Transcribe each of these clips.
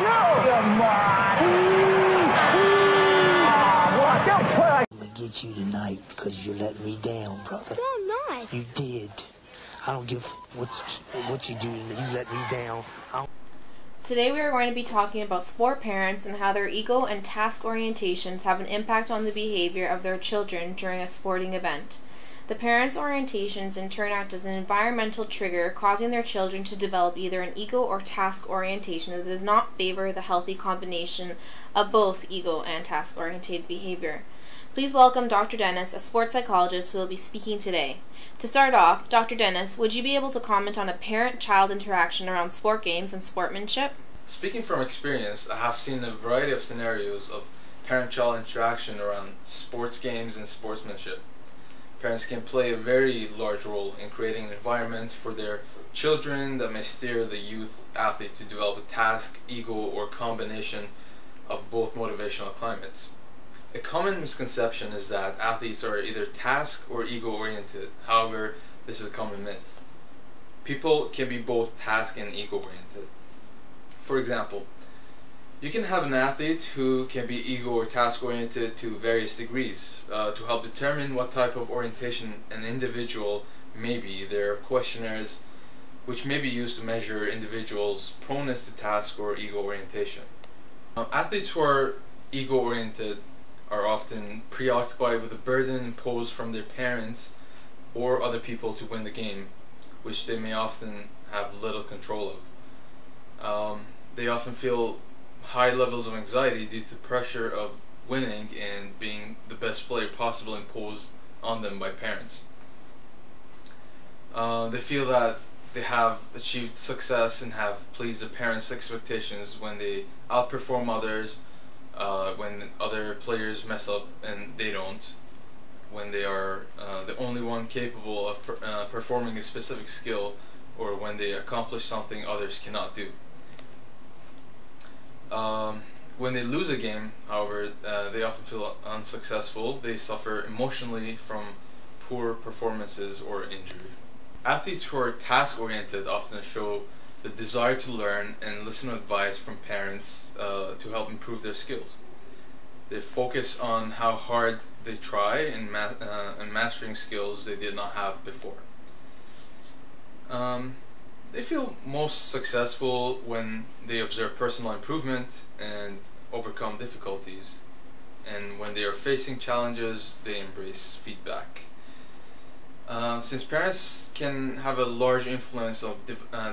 No! Come on! What? Don't put a... I'm gonna get you tonight because you let me down, brother. No, I'm not. You did. I don't give what you do. You let me down. Today we are going to be talking about sport parents and how their ego and task orientations have an impact on the behavior of their children during a sporting event. The parents' orientations in turn act as an environmental trigger, causing their children to develop either an ego or task orientation that does not favor the healthy combination of both ego and task-oriented behavior. Please welcome Dr. Dennis, a sports psychologist who will be speaking today. To start off, Dr. Dennis, would you be able to comment on a parent-child interaction around sport games and sportsmanship? Speaking from experience, I have seen a variety of scenarios of parent-child interaction around sports games and sportsmanship. Parents can play a very large role in creating an environment for their children that may steer the youth athlete to develop a task, ego, or combination of both motivational climates. A common misconception is that athletes are either task or ego oriented. However, this is a common myth. People can be both task and ego oriented. For example, you can have an athlete who can be ego or task oriented to various degrees. To help determine what type of orientation an individual may be, there are questionnaires which may be used to measure individuals' proneness to task or ego orientation. Athletes who are ego oriented are often preoccupied with the burden imposed from their parents or other people to win the game, which they may often have little control of. They often feel high levels of anxiety due to pressure of winning and being the best player possible imposed on them by parents. They feel that they have achieved success and have pleased their parents' expectations when they outperform others, when other players mess up and they don't, when they are the only one capable of performing a specific skill, or when they accomplish something others cannot do. When they lose a game, however, they often feel unsuccessful. They suffer emotionally from poor performances or injury. Athletes who are task-oriented often show the desire to learn and listen to advice from parents to help improve their skills. They focus on how hard they try and mastering skills they did not have before. They feel most successful when they observe personal improvement and overcome difficulties. And when they are facing challenges, they embrace feedback. Since parents can have a large influence of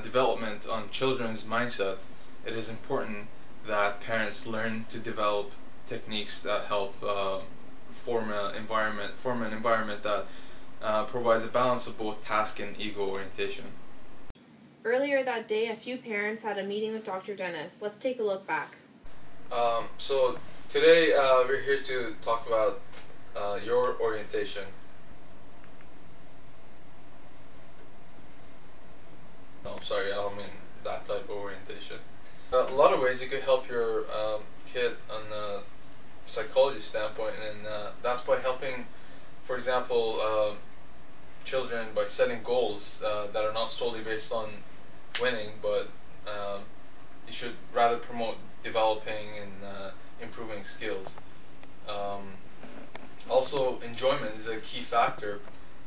development on children's mindset, it is important that parents learn to develop techniques that help form an environment that provides a balance of both task and ego orientation. Earlier that day, a few parents had a meeting with Dr. Dennis. Let's take a look back. So today we're here to talk about your orientation. No, sorry, I don't mean that type of orientation. A lot of ways you could help your kid on a psychology standpoint, and that's by helping, for example, children by setting goals that are not solely based on winning, but you should rather promote developing and improving skills. Also, enjoyment is a key factor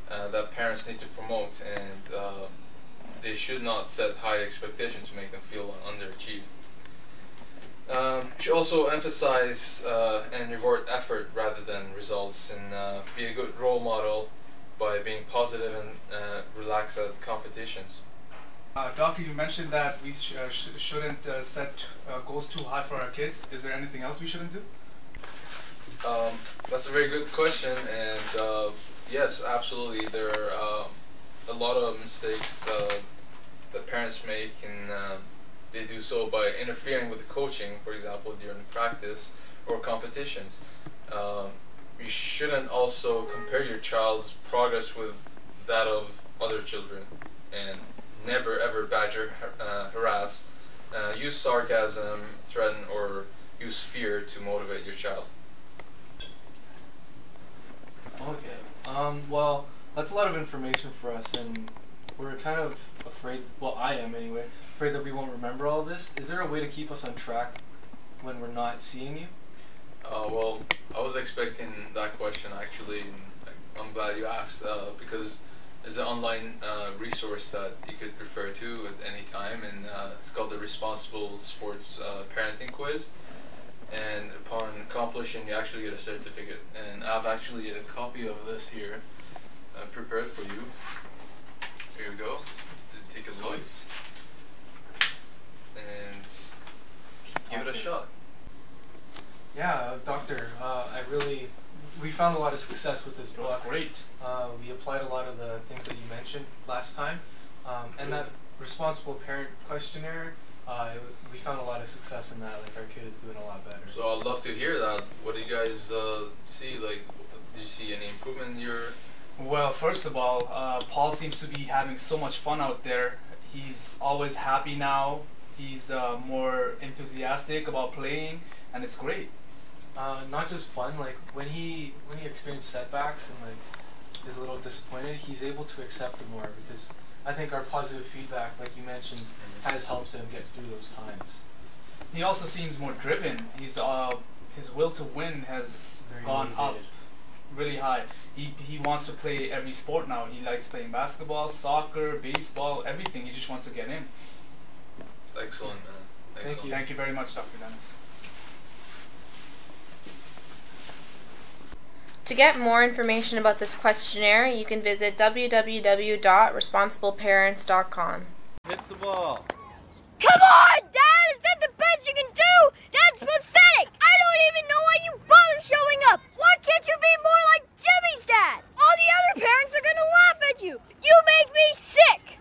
that parents need to promote, and they should not set high expectations to make them feel underachieved. Should also emphasize and reward effort rather than results, and be a good role model by being positive and relaxed at competitions. Doctor, you mentioned that we shouldn't set goals too high for our kids. Is there anything else we shouldn't do? That's a very good question, and yes, absolutely. There are a lot of mistakes that parents make, and they do so by interfering with the coaching, for example, during practice or competitions. You shouldn't also compare your child's progress with that of other children, and never ever badger, harass, use sarcasm, threaten, or use fear to motivate your child. Okay. Well, that's a lot of information for us, and we're kind of afraid, well, I am anyway, afraid that we won't remember all this. Is there a way to keep us on track when we're not seeing you? Well, I was expecting that question actually, and I'm glad you asked because there's an online resource that you could refer to at any time, and it's called the Responsible Sports Parenting Quiz. And upon completion, you actually get a certificate. And I have actually a copy of this here prepared for you. Here we go. Take a look and give it a shot. Yeah, Doctor, we found a lot of success with this book. That's great. We applied a lot of the things that you mentioned last time. And that responsible parent questionnaire, we found a lot of success in that. Like, our kid is doing a lot better. So I'd love to hear that. What do you guys see? Like, did you see any improvement in your... Well, first of all, Paul seems to be having so much fun out there. He's always happy now. He's more enthusiastic about playing, and it's great. Not just fun, like when he experienced setbacks and like is a little disappointed, he's able to accept it more, because I think our positive feedback, like you mentioned, has helped him get through those times. He also seems more driven. He's his will to win has Very gone up motivated. really high. He wants to play every sport now. He likes playing basketball, soccer, baseball, everything. He just wants to get in. Excellent, man. Thank you. Thank you very much, Dr. Dennis. To get more information about this questionnaire, you can visit www.responsibleparents.com. Hit the ball. Come on, Dad! Is that the best you can do? That's pathetic! I don't even know why you bother showing up! Why can't you be more like Jimmy's dad? All the other parents are gonna laugh at you! You make me sick!